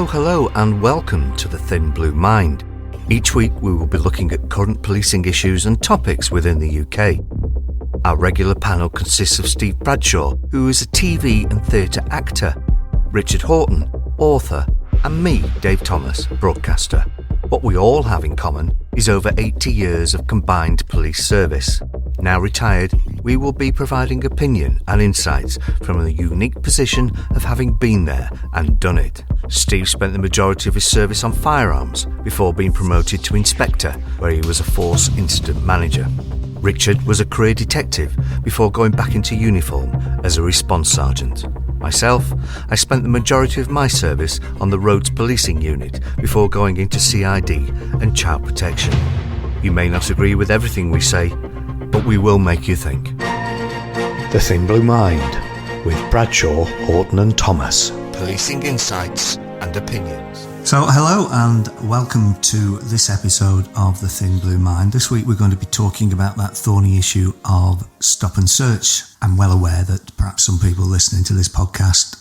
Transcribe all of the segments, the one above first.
Hello and welcome to The Thin Blue Mind. Each week we will be looking at current policing issues and topics within the UK. Our regular panel consists of Steve Bradshaw, who is a TV and theatre actor, Richard Horton, author, and me, Dave Thomas, broadcaster. What we all have in common is over 80 years of combined police service. Now retired, we will be providing opinion and insights from the unique position of having been there and done it. Steve spent the majority of his service on firearms before being promoted to inspector, where he was a force incident manager. Richard was a career detective before going back into uniform as a response sergeant. Myself, I spent the majority of my service on the roads policing unit before going into CID and child protection. You may not agree with everything we say, but we will make you think. The Thin Blue Mind with Bradshaw, Horton and Thomas. Policing insights and opinions. So hello and welcome to this episode of The Thin Blue Mind. This week we're going to be talking about that thorny issue of stop and search. I'm well aware that perhaps some people listening to this podcast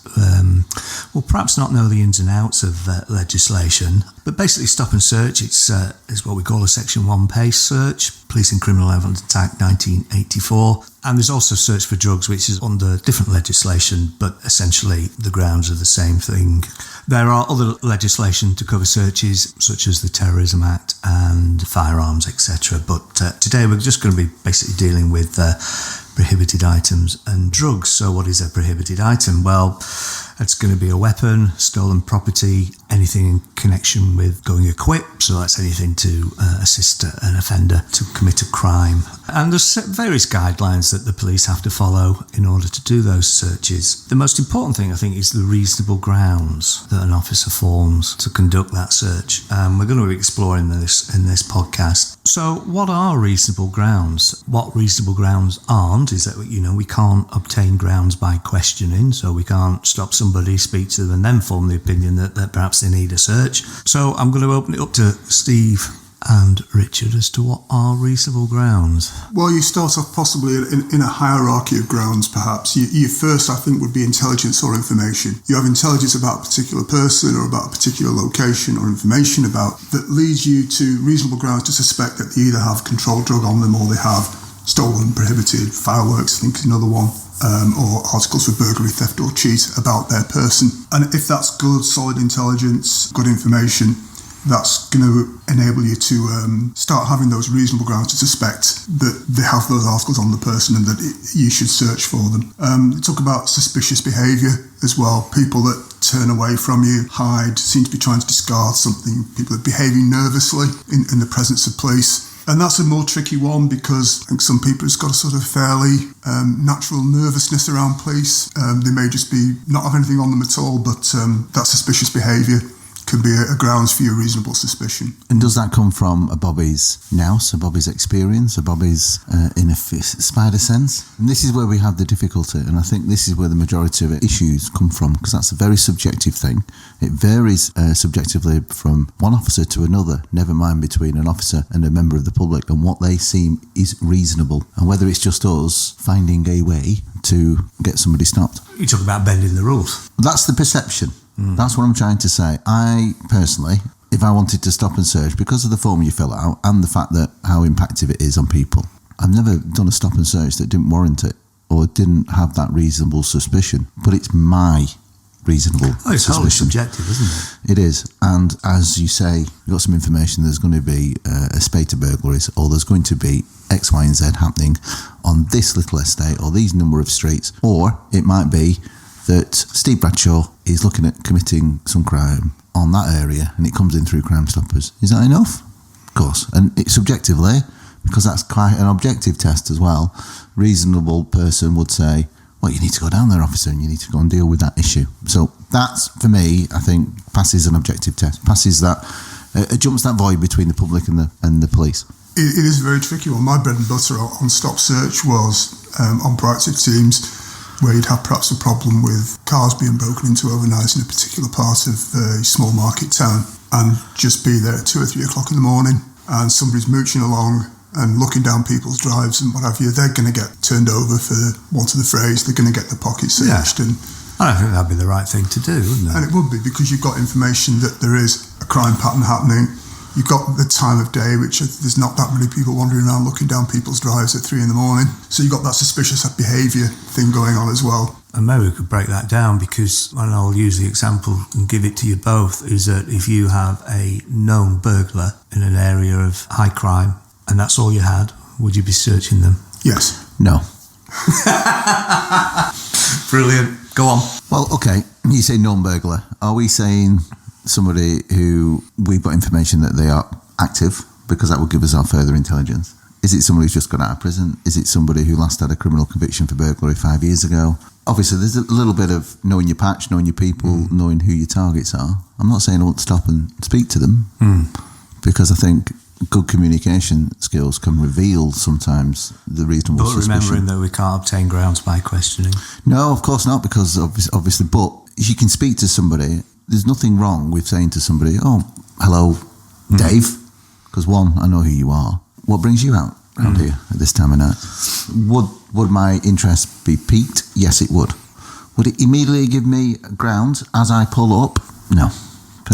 will perhaps not know the ins and outs of legislation, but basically stop and search, it's what we call a Section 1 PACE search, Police and Criminal Evidence Act 1984, and there's also search for drugs, which is under different legislation, but essentially the grounds are the same thing. There are other legislation to cover searches, such as the Terrorism Act and firearms, etc. But today we're just going to be basically dealing with prohibited items and drugs. So what is a prohibited item? Well, it's going to be a weapon, stolen property, anything in connection with going equipped. So that's anything to assist an offender to commit a crime. And there's various guidelines that the police have to follow in order to do those searches. The most important thing, I think, is the reasonable grounds that an officer forms to conduct that search. We're going to be exploring this in this podcast. So what are reasonable grounds? What reasonable grounds aren't is that, we can't obtain grounds by questioning, so we can't stop somebody, speak to them and then form the opinion that perhaps they need a search. So I'm going to open it up to Steve and Richard as to what are reasonable grounds. Well, you start off possibly in a hierarchy of grounds, perhaps. You first, I think, would be intelligence or information. You have intelligence about a particular person or about a particular location or information about that leads you to reasonable grounds to suspect that they either have controlled drug on them or they have stolen, prohibited, fireworks, I think is another one, or articles for burglary, theft or cheat about their person. And if that's good, solid intelligence, good information, that's going to enable you to start having those reasonable grounds to suspect that they have those articles on the person and that you should search for them. Talk about suspicious behaviour as well. People that turn away from you, hide, seem to be trying to discard something. People that are behaving nervously in the presence of police. And that's a more tricky one because I think some people have got a sort of fairly natural nervousness around police. They may just be not have anything on them at all, but that suspicious behaviour can be a grounds for your reasonable suspicion. And does that come from a Bobby's nous, a Bobby's experience, a Bobby's in a spider sense? And this is where we have the difficulty, and I think this is where the majority of issues come from, because that's a very subjective thing. It varies subjectively from one officer to another, never mind between an officer and a member of the public, and what they seem is reasonable, and whether it's just us finding a way to get somebody stopped. You talk about bending the rules. That's the perception. That's what I'm trying to say. I personally, if I wanted to stop and search, because of the form you fill out and the fact that how impactful it is on people, I've never done a stop and search that didn't warrant it or didn't have that reasonable suspicion. But it's my reasonable suspicion. It's wholly subjective, isn't it? It is. And as you say, you've got some information, there's going to be a spate of burglaries, or there's going to be X, Y and Z happening on this little estate or these number of streets, or it might be that Steve Bradshaw is looking at committing some crime on that area and it comes in through Crime Stoppers. Is that enough? Of course. And it's subjectively, because that's quite an objective test as well, reasonable person would say, well, you need to go down there, officer, and you need to go and deal with that issue. So that's, for me, I think, passes an objective test. Passes that, it jumps that void between the public and the police. It is a very tricky one. My bread and butter on stop search was on proactive teams, where you'd have perhaps a problem with cars being broken into overnight in a particular part of a small market town and just be there at 2 or 3 o'clock in the morning and somebody's mooching along and looking down people's drives and what have you, they're going to get turned over, for want of the phrase, they're going to get their pockets searched. And I don't think that'd be the right thing to do, wouldn't it? And it would be, because you've got information that there is a crime pattern happening. You've got the time of day, which there's not that many people wandering around looking down people's drives at 3 a.m. So you've got that suspicious behaviour thing going on as well. And maybe we could break that down, because, and I'll use the example and give it to you both, is that if you have a known burglar in an area of high crime and that's all you had, would you be searching them? Yes. No. Brilliant. Go on. Well, okay, you say known burglar. Are we saying somebody who we've got information that they are active, because that would give us our further intelligence? Is it somebody who's just got out of prison? Is it somebody who last had a criminal conviction for burglary 5 years ago? Obviously, there's a little bit of knowing your patch, knowing your people, knowing who your targets are. I'm not saying I won't stop and speak to them, because I think good communication skills can reveal sometimes the reasonable suspicion. But remembering that we can't obtain grounds by questioning. No, of course not, because obviously, but if you can speak to somebody, there's nothing wrong with saying to somebody, oh, hello, Dave, because one, I know who you are. What brings you out around here at this time of night? Would my interest be piqued? Yes, it would. Would it immediately give me grounds as I pull up? No.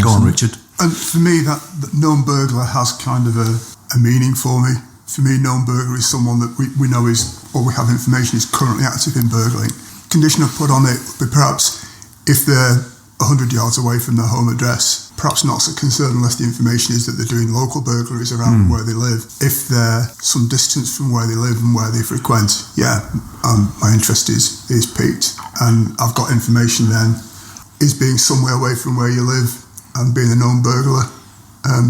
Go on, Richard. And for me, that known burglar has kind of a meaning for me. For me, known burglar is someone that we know is, or we have information is currently active in burgling. Condition I've put on it would be perhaps if they're 100 yards away from their home address, perhaps not so concerned unless the information is that they're doing local burglaries around where they live. If they're some distance from where they live and where they frequent, my interest is piqued. And I've got information then, is being somewhere away from where you live and being a known burglar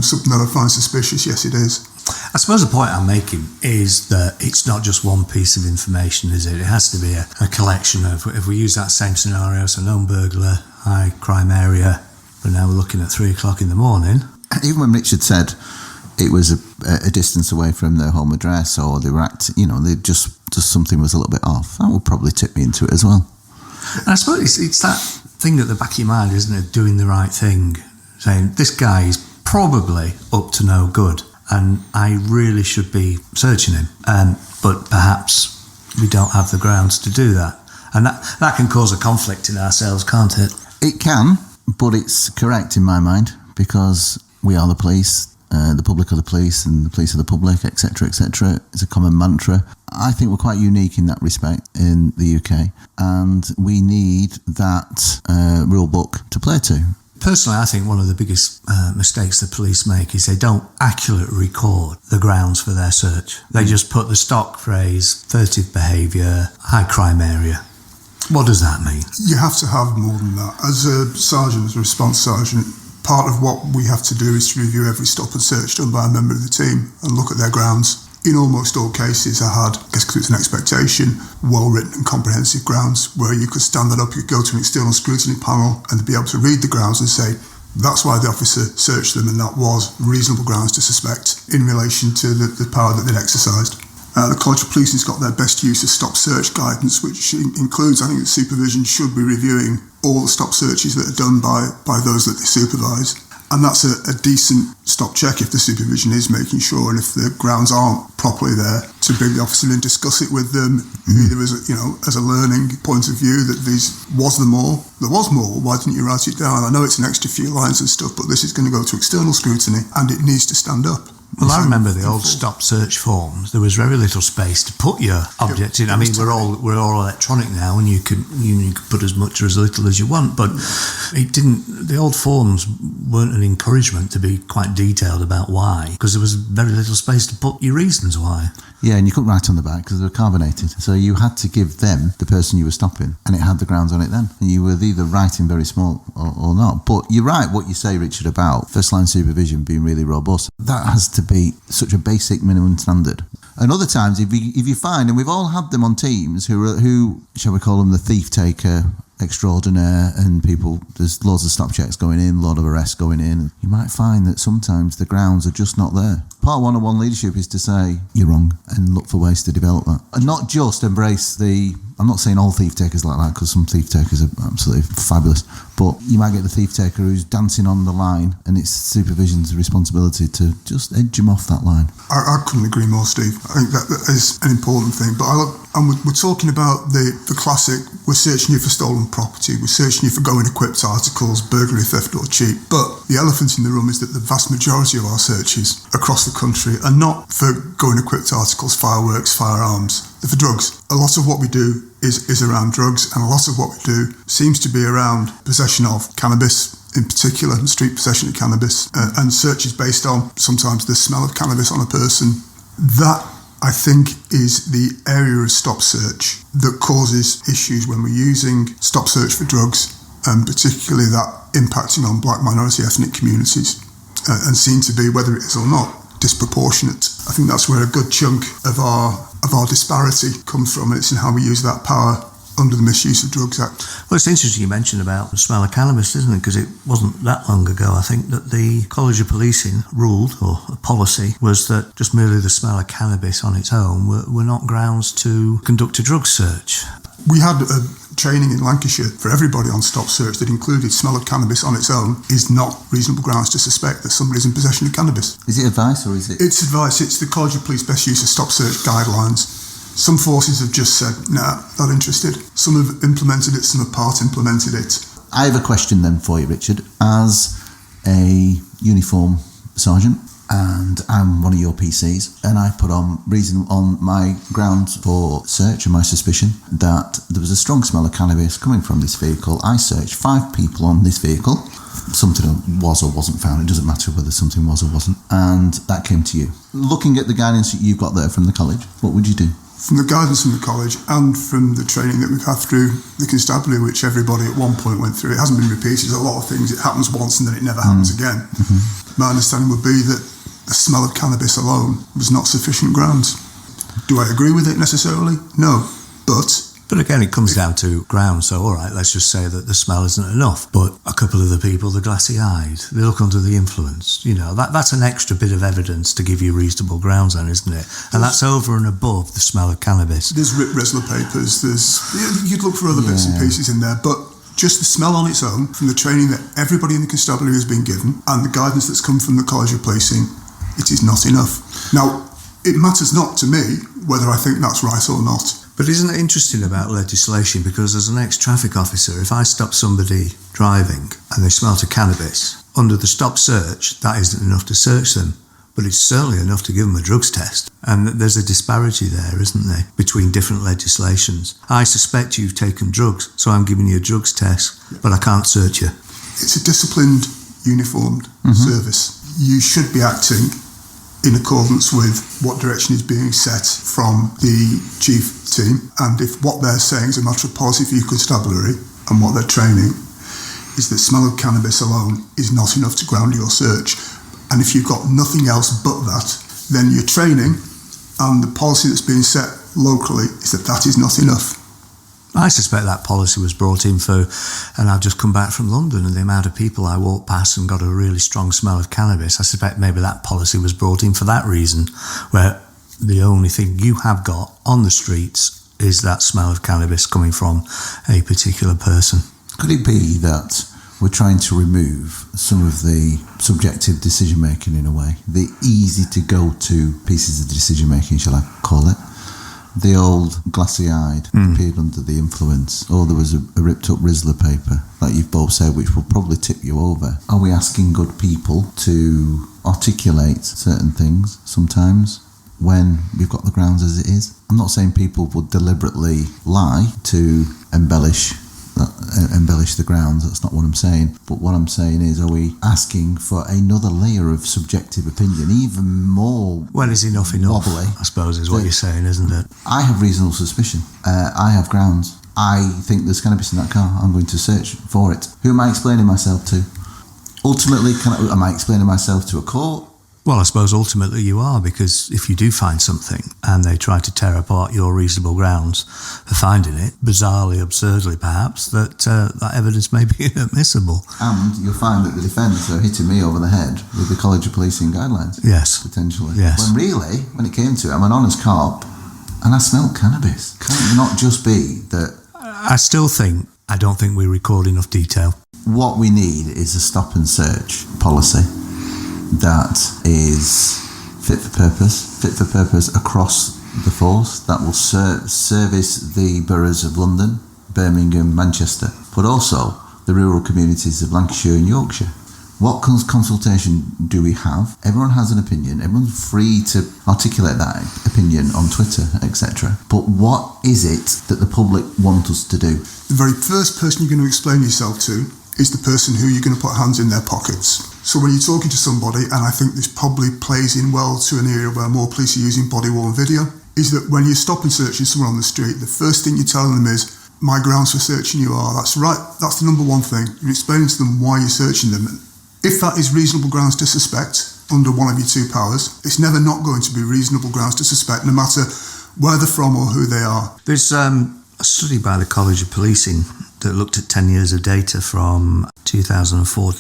something that I find suspicious? Yes, it is. I suppose the point I'm making is that it's not just one piece of information, is it? It has to be a collection of, if we use that same scenario, so known burglar, high crime area, but now we're looking at 3 o'clock in the morning. Even when Richard said it was a distance away from their home address, or they were they just something was a little bit off, that would probably tip me into it as well. And I suppose it's that thing at the back of your mind, isn't it? Doing the right thing, saying this guy is probably up to no good, and I really should be searching him. But perhaps we don't have the grounds to do that. And that can cause a conflict in ourselves, can't it? It can, but it's correct in my mind, because we are the police, the public are the police, and the police are the public, etc., etc. It's a common mantra. I think we're quite unique in that respect in the UK, and we need that rule book to play to. Personally, I think one of the biggest mistakes the police make is they don't accurately record the grounds for their search. They just put the stock phrase, furtive behaviour, high crime area. What does that mean? You have to have more than that. As a sergeant, as a response sergeant, part of what we have to do is to review every stop and search done by a member of the team and look at their grounds. In almost all cases, I had, I guess because it's an expectation, well-written and comprehensive grounds where you could stand that up, you could go to an external scrutiny panel and be able to read the grounds and say, that's why the officer searched them and that was reasonable grounds to suspect in relation to the power that they'd exercised. The College of Policing has got their best use of stop search guidance, which includes, I think, that supervision should be reviewing all the stop searches that are done by those that they supervise. And that's a decent stop check if the supervision is making sure, and if the grounds aren't properly there, to bring the officer in and discuss it with them, either as a learning point of view that was there was more, why didn't you write it down? I know it's an extra few lines and stuff, but this is going to go to external scrutiny and it needs to stand up. Well, I remember the old stop search forms. There was very little space to put your object in. I mean, we're all electronic now, and you could put as much or as little as you want. But it didn't. The old forms weren't an encouragement to be quite detailed about why, because there was very little space to put your reasons why. Yeah, and you couldn't write on the back because they were carbonated. So you had to give them the person you were stopping, and it had the grounds on it then. And you were either writing very small or not. But you're right, what you say, Richard, about first line supervision being really robust. That has to be such a basic minimum standard. And other times, if you find, and we've all had them on teams who shall we call them the thief taker extraordinaire, and people, there's loads of stop checks going in, a lot of arrests going in. You might find that sometimes the grounds are just not there. Part of one-on-one leadership is to say, you're wrong, and look for ways to develop that. And not just embrace the, I'm not saying all thief takers are like that, because some thief takers are absolutely fabulous, but you might get the thief taker who's dancing on the line, and it's supervision's responsibility to just edge him off that line. I couldn't agree more, Steve. I think that is an important thing. But we're talking about the classic, we're searching you for stolen property, we're searching you for going equipped articles, burglary, theft or cheat. But the elephant in the room is that the vast majority of our searches across the country are not for going equipped articles, fireworks, firearms. They're for drugs. A lot of what we do is around drugs, and a lot of what we do seems to be around possession of cannabis, in particular, street possession of cannabis, and searches based on sometimes the smell of cannabis on a person. That, I think, is the area of stop search that causes issues when we're using stop search for drugs, and particularly that impacting on black minority ethnic communities, and seem to be, whether it is or not, disproportionate. I think that's where a good chunk of our disparity comes from, and it's in how we use that power under the Misuse of Drugs Act. Well, it's interesting you mentioned about the smell of cannabis, isn't it? Because it wasn't that long ago, I think, that the College of Policing ruled, or a policy, was that just merely the smell of cannabis on its own were not grounds to conduct a drug search. We had a training in Lancashire for everybody on stop search that included smell of cannabis on its own is not reasonable grounds to suspect that somebody's in possession of cannabis. Is it advice or is it? It's advice. It's the College of Police Best Use of Stop Search guidelines. Some forces have just said, nah, not interested. Some have implemented it, some have part implemented it. I have a question then for you, Richard. As a uniform sergeant, and I'm one of your PCs, and I put on reason on my grounds for search and my suspicion that there was a strong smell of cannabis coming from this vehicle. I searched 5 people on this vehicle. Something was or wasn't found. It doesn't matter whether something was or wasn't. And that came to you. Looking at the guidance that you've got there from the college, what would you do? From the guidance from the college and from the training that we've had through the constabulary, which everybody at one point went through, it hasn't been repeated. There's a lot of things, it happens once and then it never happens again. Mm-hmm. My understanding would be that the smell of cannabis alone was not sufficient grounds. Do I agree with it necessarily? No. But again, it comes down to grounds. So, all right, let's just say that the smell isn't enough. But a couple of the people, they're glassy-eyed, they look under the influence. You know, that's an extra bit of evidence to give you reasonable grounds on, isn't it? And that's over and above the smell of cannabis. There's Rip Rizzler papers. You'd look for other bits and pieces in there, but just the smell on its own, from the training that everybody in the constabulary has been given, and the guidance that's come from the College of Policing, it is not enough. Now, it matters not to me whether I think that's right or not. But isn't it interesting about legislation? Because as an ex-traffic officer, if I stop somebody driving and they smell to cannabis, under the stop search, that isn't enough to search them. But it's certainly enough to give them a drugs test. And there's a disparity there, isn't there, between different legislations. I suspect you've taken drugs, so I'm giving you a drugs test, but I can't search you. It's a disciplined, uniformed service. You should be acting in accordance with what direction is being set from the chief team, and if what they're saying is a matter of policy for your constabulary and what they're training is that smell of cannabis alone is not enough to ground your search, and if you've got nothing else but that, then your training and the policy that's being set locally is that is not enough. I suspect that policy was brought in and I've just come back from London, and the amount of people I walked past and got a really strong smell of cannabis, I suspect maybe that policy was brought in for that reason, where the only thing you have got on the streets is that smell of cannabis coming from a particular person. Could it be that we're trying to remove some of the subjective decision-making in a way, the easy-to-go-to pieces of decision-making, shall I call it? The old glassy-eyed appeared under the influence, or there was a ripped-up Rizzler paper, like you've both said, which will probably tip you over. Are we asking good people to articulate certain things sometimes when we've got the grounds as it is? I'm not saying people would deliberately lie to embellish the grounds, that's not what I'm saying, but what I'm saying is, are we asking for another layer of subjective opinion, even more is enough wobbly, I suppose is what you're saying, isn't it? I have reasonable suspicion. I have grounds. I think there's cannabis in that car. I'm going to search for it. Who am I explaining myself to? Ultimately, am I explaining myself to a court? Well, I suppose ultimately you are, because if you do find something and they try to tear apart your reasonable grounds for finding it, bizarrely, absurdly perhaps, that evidence may be inadmissible. And you'll find that the defence are hitting me over the head with the College of Policing guidelines. Yes. Potentially. Yes. When really, when it came to it, I'm an honest cop. And I smell cannabis. Can it not just be that... I don't think we record enough detail. What we need is a stop and search policy that is fit for purpose across the force, that will service the boroughs of London, Birmingham, Manchester, but also the rural communities of Lancashire and Yorkshire. What consultation do we have? Everyone has an opinion. Everyone's free to articulate that opinion on Twitter, etc. But what is it that the public want us to do? The very first person you're going to explain yourself to is the person who you're going to put hands in their pockets. So when you're talking to somebody, and I think this probably plays in well to an area where more police are using body-worn video, is that when you're stop and searching someone on the street, the first thing you're telling them is, my grounds for searching you are, that's right, that's the number one thing. You're explaining to them why you're searching them. If that is reasonable grounds to suspect under one of your two powers, it's never not going to be reasonable grounds to suspect, no matter where they're from or who they are. There's a study by the College of Policing that looked at 10 years of data from 2004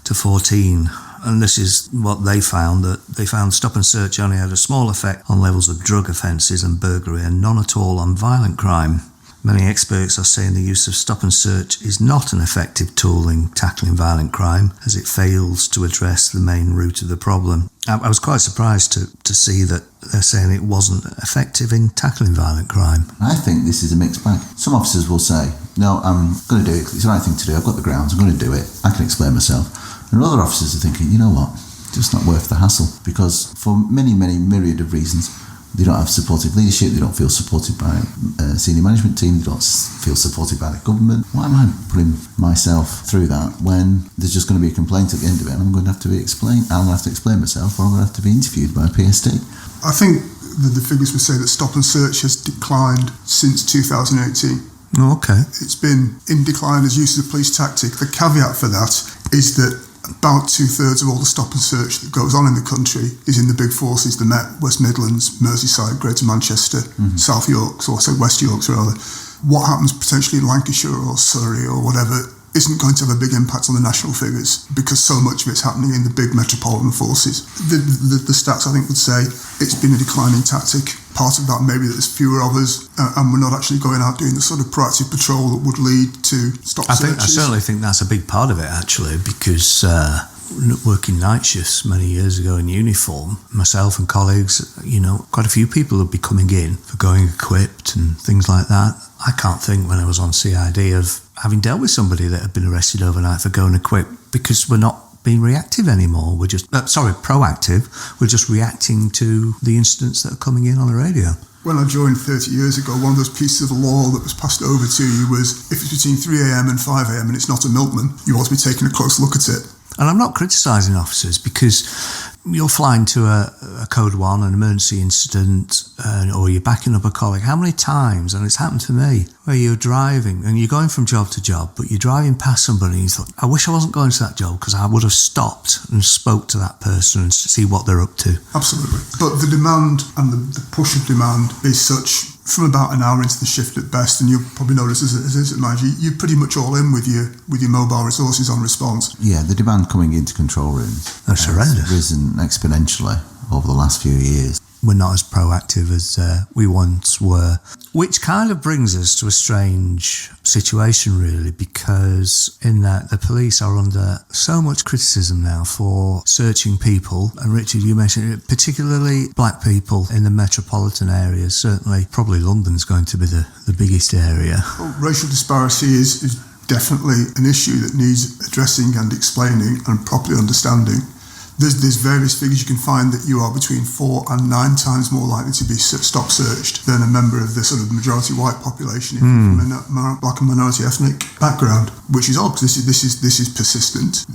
to 14. And this is what they found, that they found stop and search only had a small effect on levels of drug offences and burglary and none at all on violent crime. Many experts are saying the use of stop and search is not an effective tool in tackling violent crime, as it fails to address the main root of the problem. I was quite surprised to see that they're saying it wasn't effective in tackling violent crime. I think this is a mixed bag. Some officers will say, no, I'm going to do it, it's the right thing to do, I've got the grounds, I'm going to do it, I can explain myself. And other officers are thinking, you know what, just not worth the hassle, because for many, many myriad of reasons, they don't have supportive leadership, they don't feel supported by a senior management team, they don't feel supported by the government. Why am I putting myself through that when there's just going to be a complaint at the end of it and I'm going to have to explain myself, or I'm going to have to be interviewed by a PSD? I think that the figures would say that stop and search has declined since 2018. Oh, okay. It's been in decline as use of a police tactic. The caveat for that is that about 2/3 of all the stop and search that goes on in the country is in the big forces, the Met, West Midlands, Merseyside, Greater Manchester, South Yorks, or say West Yorks rather. What happens potentially in Lancashire or Surrey or whatever isn't going to have a big impact on the national figures because so much of it's happening in the big metropolitan forces. The stats, I think, would say it's been a declining tactic. Part of that maybe that there's fewer of us and we're not actually going out doing the sort of proactive patrol that would lead to stop searches. I certainly think that's a big part of it, actually, because working night shifts many years ago in uniform, myself and colleagues, quite a few people would be coming in for going equipped and things like that. I can't think when I was on CID of having dealt with somebody that had been arrested overnight for going equipped, because we're not being reactive anymore. We're just, proactive. We're just reacting to the incidents that are coming in on the radio. When I joined 30 years ago, one of those pieces of law that was passed over to you was if it's between 3 a.m. and 5 a.m. and it's not a milkman, you ought to be taking a close look at it. And I'm not criticising officers, because you're flying to a Code 1, an emergency incident, or you're backing up a colleague. How many times, and it's happened to me, where you're driving and you're going from job to job, but you're driving past somebody and you thought, I wish I wasn't going to that job because I would have stopped and spoke to that person and see what they're up to. Absolutely. But the demand and the push of demand is such from about an hour into the shift at best, and you'll probably notice as it manager, you're pretty much all in with your mobile resources on response. Yeah, the demand coming into control rooms has risen exponentially over the last few years. We're not as proactive as we once were, which kind of brings us to a strange situation, really, because in that the police are under so much criticism now for searching people. And Richard, you mentioned it, particularly black people in the metropolitan areas. Certainly, probably London's going to be the biggest area. Well, racial disparity is definitely an issue that needs addressing and explaining and properly understanding. There's various figures you can find that you are between 4 and 9 times more likely to be stop searched than a member of the sort of majority white population from a black and minority ethnic background, which is odd because this is persistent.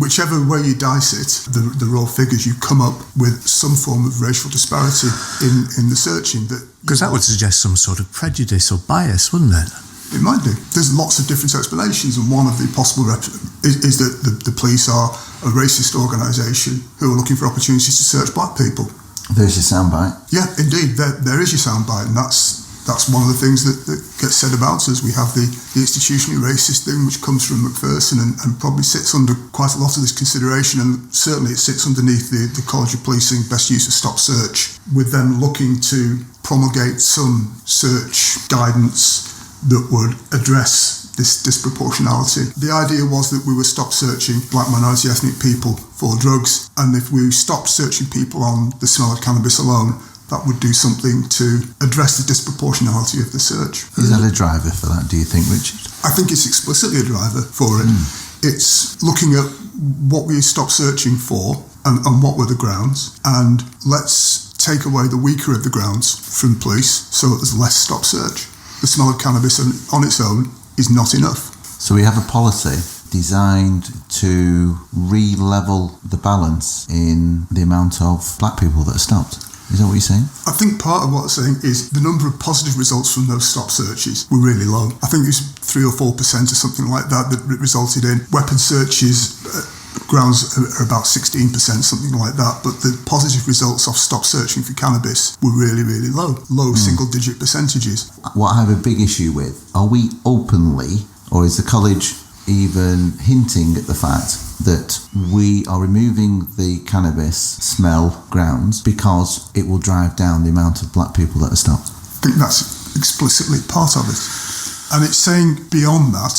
Whichever way you dice it, the raw figures, you come up with some form of racial disparity in the searching. Because that would suggest some sort of prejudice or bias, wouldn't it? It might do. There's lots of different explanations, and one of the possible is that the police are a racist organisation who are looking for opportunities to search black people. There's your soundbite. Yeah, indeed. There is your soundbite, and that's that's one of the things that gets said about us. We have the institutionally racist thing, which comes from Macpherson and probably sits under quite a lot of this consideration, and certainly it sits underneath the College of Policing best use of stop search, with them looking to promulgate some search guidance that would address this disproportionality. The idea was that we would stop searching black minority ethnic people for drugs, and if we stopped searching people on the smell of cannabis alone, that would do something to address the disproportionality of the search. Is that a driver for that, do you think, Richard? I think it's explicitly a driver for it. It's looking at what we stopped searching for and what were the grounds, and let's take away the weaker of the grounds from police so that there's less stop search. The smell of cannabis on its own is not enough. So we have a policy designed to re-level the balance in the amount of black people that are stopped. Is that what you're saying? I think part of what I'm saying is the number of positive results from those stop searches were really low. I think it was 3 or 4% or something like that resulted in weapon searches. Grounds are about 16%, something like that. But the positive results of stop searching for cannabis were really, really low single-digit percentages. What I have a big issue with, are we openly, or is the college even hinting at the fact that we are removing the cannabis smell grounds because it will drive down the amount of black people that are stopped? I think that's explicitly part of it. And it's saying beyond that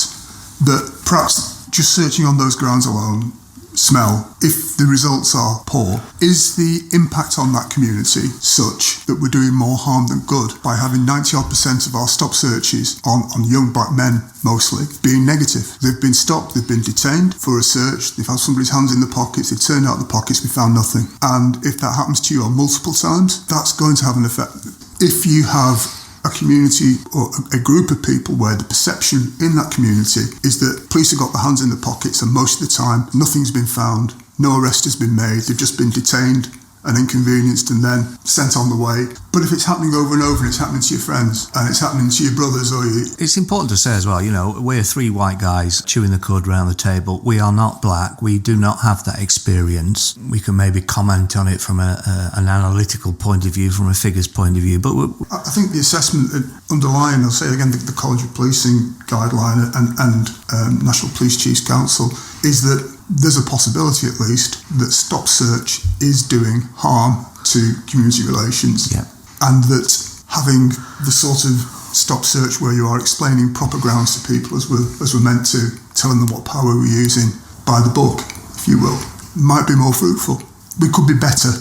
perhaps just searching on those grounds alone, smell, if the results are poor, is the impact on that community such that we're doing more harm than good by having 90-odd% of our stop searches on young black men mostly being negative? They've been stopped, they've been detained for a search, they've had somebody's hands in the pockets, they've turned out the pockets, we found nothing. And if that happens to you on multiple times, that's going to have an effect. If you have a community or a group of people where the perception in that community is that police have got their hands in their pockets and most of the time nothing's been found, no arrest has been made, they've just been detained and inconvenienced and then sent on the way. But if it's happening over and over and it's happening to your friends and it's happening to your brothers or you... It's important to say as well, we're 3 white guys chewing the cud around the table. We are not black. We do not have that experience. We can maybe comment on it from an analytical point of view, from a figures point of view. But I think the assessment underlying, I'll say again, the College of Policing guideline and National Police Chiefs Council is that there's a possibility at least that stop search is doing harm to community relations. Yeah. And that having the sort of stop search where you are explaining proper grounds to people as we're meant to, telling them what power we're using by the book, if you will, might be more fruitful. We could be better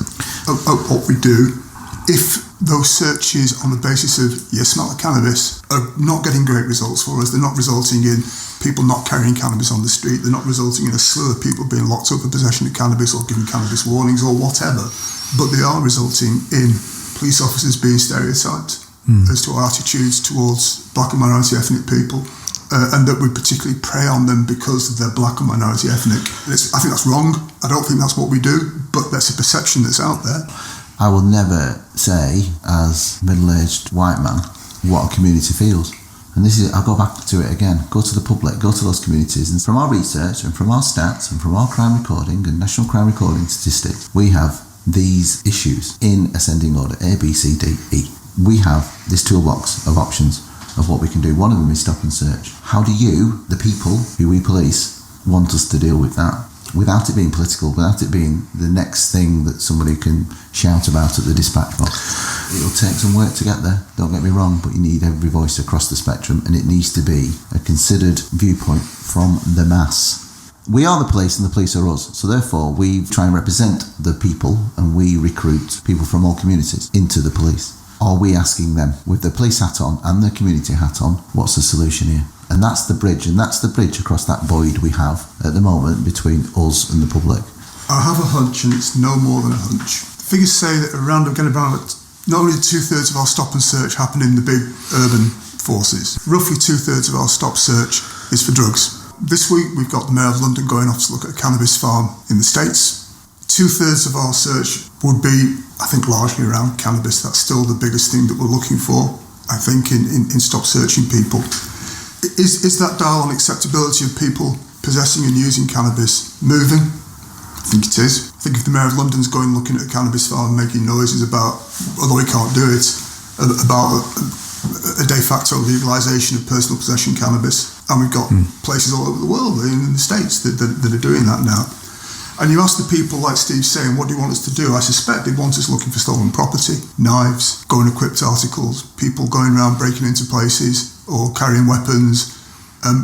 at what we do if those searches on the basis of, smell of cannabis are not getting great results for us. They're not resulting in people not carrying cannabis on the street. They're not resulting in a slew of people being locked up for possession of cannabis or giving cannabis warnings or whatever. But they are resulting in police officers being stereotyped as to our attitudes towards black and minority ethnic people. And that we particularly prey on them because they're black and minority ethnic. I think that's wrong. I don't think that's what we do, but that's a perception that's out there. I will never say, as middle-aged white man, what a community feels. And I'll go back to it again. Go to the public, go to those communities. And from our research and from our stats and from our crime recording and national crime recording statistics, we have these issues in ascending order, A, B, C, D, E. We have this toolbox of options of what we can do. One of them is stop and search. How do you, the people who we police, want us to deal with that? Without it being political, without it being the next thing that somebody can shout about at the dispatch box. It'll take some work to get there, don't get me wrong, but you need every voice across the spectrum, and it needs to be a considered viewpoint from the mass. We are the police and the police are us, so therefore we try and represent the people and we recruit people from all communities into the police. Are we asking them, with their police hat on and their community hat on, what's the solution here? And that's the bridge across that void we have at the moment between us and the public. I have a hunch, and it's no more than a hunch. Figures say that about not only 2/3 of our stop and search happen in the big urban forces, roughly 2/3 of our stop search is for drugs. This week we've got the Mayor of London going off to look at a cannabis farm in the States. 2/3 of our search would be, I think, largely around cannabis. That's still the biggest thing that we're looking for, I think, in stop searching people. Is that dial on acceptability of people possessing and using cannabis moving? I think it is. I think if the Mayor of London's going looking at a cannabis farm making noises about, although he can't do it, about a de facto legalisation of personal possession cannabis, and we've got places all over the world, in the States, that are doing that now. And you ask the people, like Steve's saying, what do you want us to do? I suspect they want us looking for stolen property, knives, going equipped articles, people going around breaking into places or carrying weapons,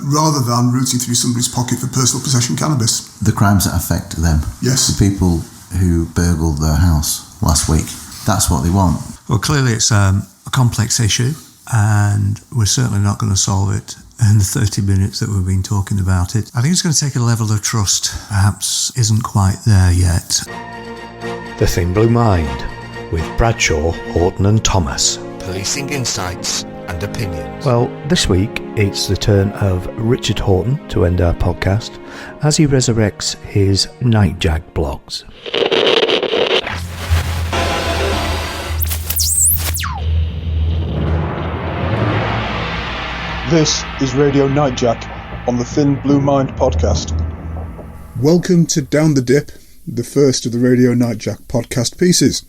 rather than rooting through somebody's pocket for personal possession cannabis. The crimes that affect them. Yes. The people who burgled their house last week. That's what they want. Well, clearly it's a complex issue, and we're certainly not going to solve it in the 30 minutes that we've been talking about it. I think it's going to take a level of trust perhaps isn't quite there yet. The Thin Blue Mind with Bradshaw, Horton and Thomas. Policing insights and opinions. Well, this week it's the turn of Richard Horton to end our podcast as he resurrects his Nightjack blogs. This is Radio Nightjack on the Thin Blue Mind podcast. Welcome to Down the Dip, the first of the Radio Nightjack podcast pieces.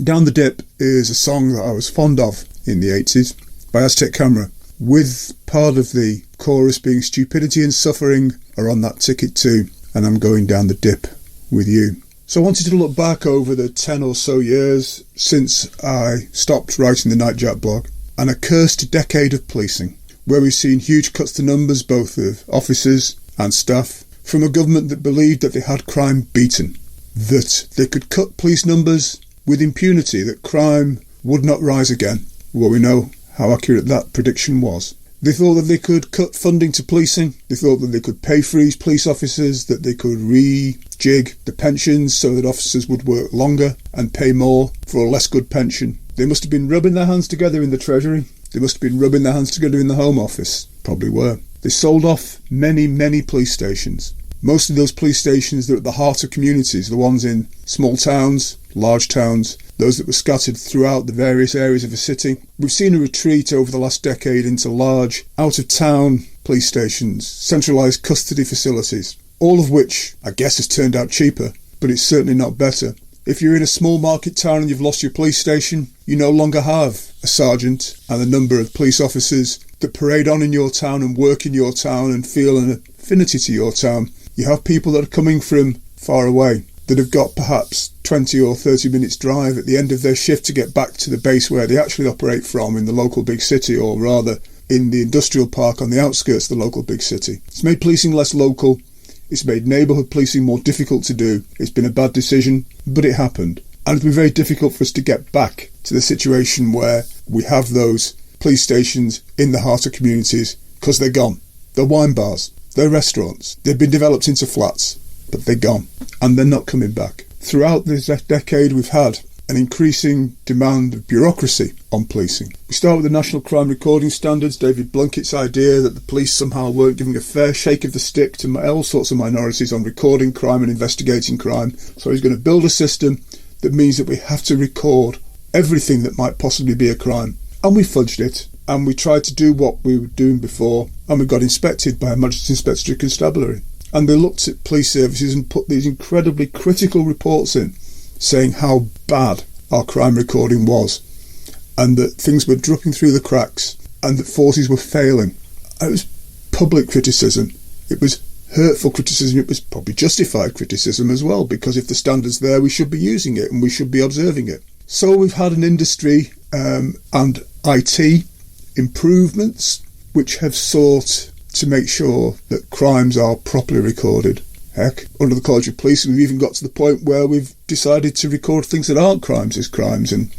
Down the Dip is a song that I was fond of in the 80s by Aztec Camera, with part of the chorus being stupidity and suffering are on that ticket too, and I'm going down the dip with you. So I wanted to look back over the 10 or so years since I stopped writing the Nightjack blog, an accursed decade of policing, where we've seen huge cuts to numbers both of officers and staff, from a government that believed that they had crime beaten, that they could cut police numbers with impunity, that crime would not rise again. Well, we know how accurate that prediction was. They thought that they could cut funding to policing, they thought that they could pay freeze police officers, that they could rejig the pensions so that officers would work longer and pay more for a less good pension. They must have been rubbing their hands together in the Treasury. They must have been rubbing their hands together in the Home Office. Probably were. They sold off many, many police stations. Most of those police stations that are at the heart of communities, the ones in small towns, large towns, those that were scattered throughout the various areas of a city. We've seen a retreat over the last decade into large, out-of-town police stations, centralised custody facilities, all of which, I guess, has turned out cheaper, but it's certainly not better. If you're in a small market town and you've lost your police station, you no longer have a sergeant and a number of police officers that parade on in your town and work in your town and feel an affinity to your town. You have people that are coming from far away, that have got perhaps 20 or 30 minutes drive at the end of their shift to get back to the base where they actually operate from in the local big city, or rather in the industrial park on the outskirts of the local big city. It's made policing less local. It's made neighbourhood policing more difficult to do. It's been a bad decision, but it happened. And it'll be very difficult for us to get back to the situation where we have those police stations in the heart of communities, because they're gone. They're wine bars. They're restaurants. They've been developed into flats, but they're gone. And they're not coming back. Throughout this decade, we've had an increasing demand of bureaucracy on policing. We start with the National Crime Recording Standards, David Blunkett's idea that the police somehow weren't giving a fair shake of the stick to all sorts of minorities on recording crime and investigating crime. So he's going to build a system that means that we have to record everything that might possibly be a crime. And we fudged it, and we tried to do what we were doing before, and we got inspected by a Magistrates Inspectorate Constabulary. And they looked at police services and put these incredibly critical reports in, saying how bad our crime recording was, and that things were dropping through the cracks, and that forces were failing. It was public criticism. It was hurtful criticism. It was probably justified criticism as well, because if the standard's there, we should be using it and we should be observing it. So we've had an industry and IT improvements which have sought to make sure that crimes are properly recorded. Heck, under the College of Police, we've even got to the point where we've decided to record things that aren't crimes as crimes, and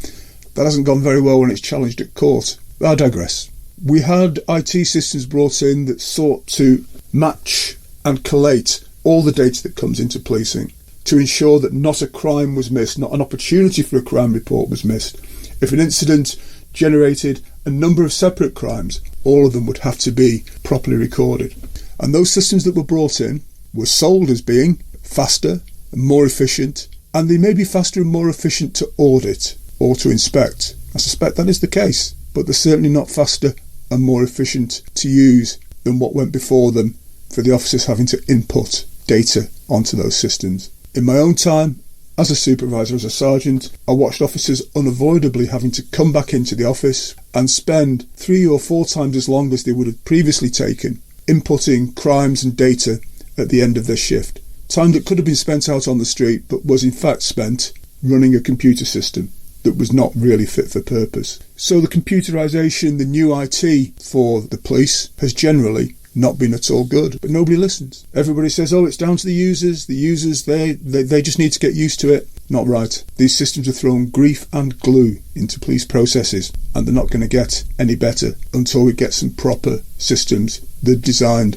that hasn't gone very well when it's challenged at court. But I digress. We had IT systems brought in that sought to match and collate all the data that comes into policing to ensure that not a crime was missed, not an opportunity for a crime report was missed. If an incident generated a number of separate crimes, all of them would have to be properly recorded. And those systems that were brought in were sold as being faster and more efficient, and they may be faster and more efficient to audit or to inspect. I suspect that is the case, but they're certainly not faster and more efficient to use than what went before them for the officers having to input data onto those systems. In my own time, As a supervisor, as a sergeant, I watched officers unavoidably having to come back into the office and spend 3 or 4 times as long as they would have previously taken inputting crimes and data at the end of their shift. Time that could have been spent out on the street but was in fact spent running a computer system that was not really fit for purpose. So the computerisation, the new IT for the police has generally not been at all good, but nobody listens. Everybody says, oh, it's down to the users, they just need to get used to it. Not right. These systems are throwing grief and glue into police processes, and they're not going to get any better until we get some proper systems that are designed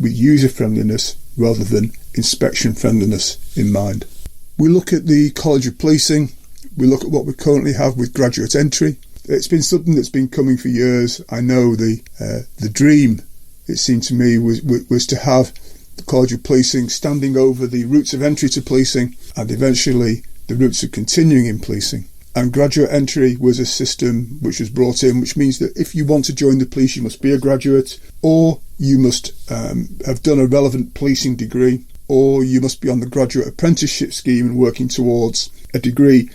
with user friendliness rather than inspection friendliness in mind. We look at the College of Policing, we look at what we currently have with graduate entry. It's been something that's been coming for years. I know the dream, it seemed to me, was to have the College of Policing standing over the routes of entry to policing and eventually the routes of continuing in policing. And graduate entry was a system which was brought in, which means that if you want to join the police, you must be a graduate, or you must have done a relevant policing degree, or you must be on the graduate apprenticeship scheme and working towards a degree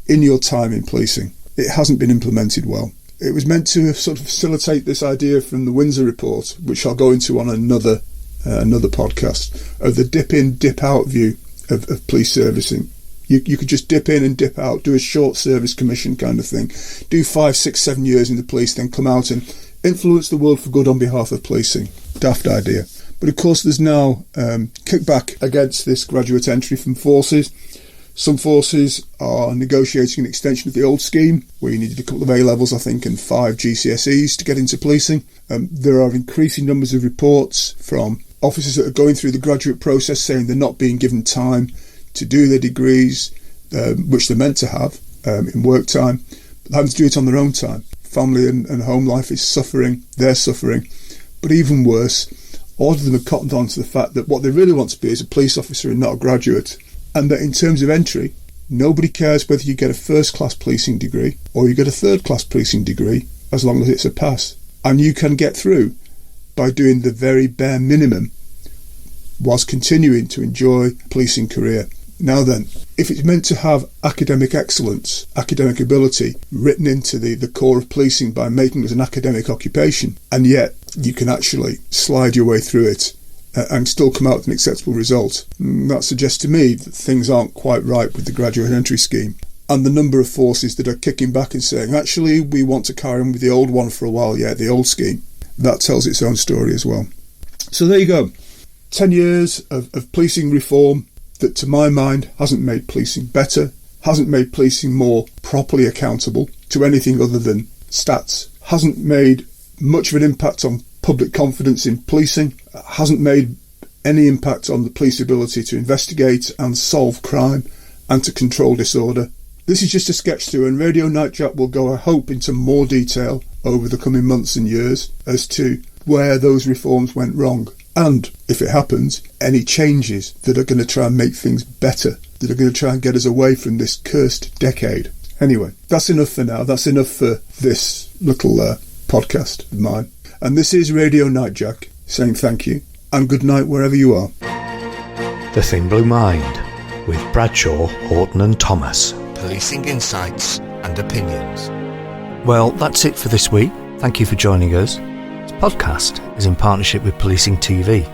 in your time in policing. It hasn't been implemented well. It was meant to sort of facilitate this idea from the Windsor Report, which I'll go into on another podcast, of the dip in, dip out view of police servicing. You could just dip in and dip out, do a short service commission kind of thing, do 5, 6, 7 years in the police, then come out and influence the world for good on behalf of policing. Daft idea. But of course there's now kickback against this graduate entry from forces. Some forces are negotiating an extension of the old scheme, where you needed a couple of A-levels, I think, and 5 GCSEs to get into policing. There are increasing numbers of reports from officers that are going through the graduate process saying they're not being given time to do their degrees, which they're meant to have in work time, but having to do it on their own time. Family and home life is suffering, they're suffering. But even worse, all of them have cottoned on to the fact that what they really want to be is a police officer and not a graduate. And that in terms of entry, nobody cares whether you get a first-class policing degree or you get a third-class policing degree, as long as it's a pass. And you can get through by doing the very bare minimum whilst continuing to enjoy a policing career. Now then, if it's meant to have academic excellence, academic ability written into the core of policing by making it an academic occupation, and yet you can actually slide your way through it and still come out with an acceptable result, that suggests to me that things aren't quite right with the graduate entry scheme. And the number of forces that are kicking back and saying, actually, we want to carry on with the old one for a while, the old scheme, that tells its own story as well. So there you go. 10 years of policing reform that, to my mind, hasn't made policing better, hasn't made policing more properly accountable to anything other than stats, hasn't made much of an impact on public confidence in policing, hasn't made any impact on the police ability to investigate and solve crime and to control disorder. This is just a sketch through, and Radio Nightjap will go, I hope, into more detail over the coming months and years as to where those reforms went wrong. And, if it happens, any changes that are going to try and make things better, that are going to try and get us away from this cursed decade. Anyway, that's enough for now. That's enough for this little podcast of mine. And this is Radio Nightjack saying thank you and good night wherever you are. The Thin Blue Mind with Bradshaw, Horton and Thomas. Policing insights and opinions. Well, that's it for this week. Thank you for joining us. This podcast is in partnership with Policing TV,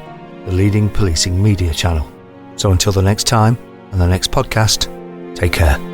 the leading policing media channel. So until the next time and the next podcast, take care.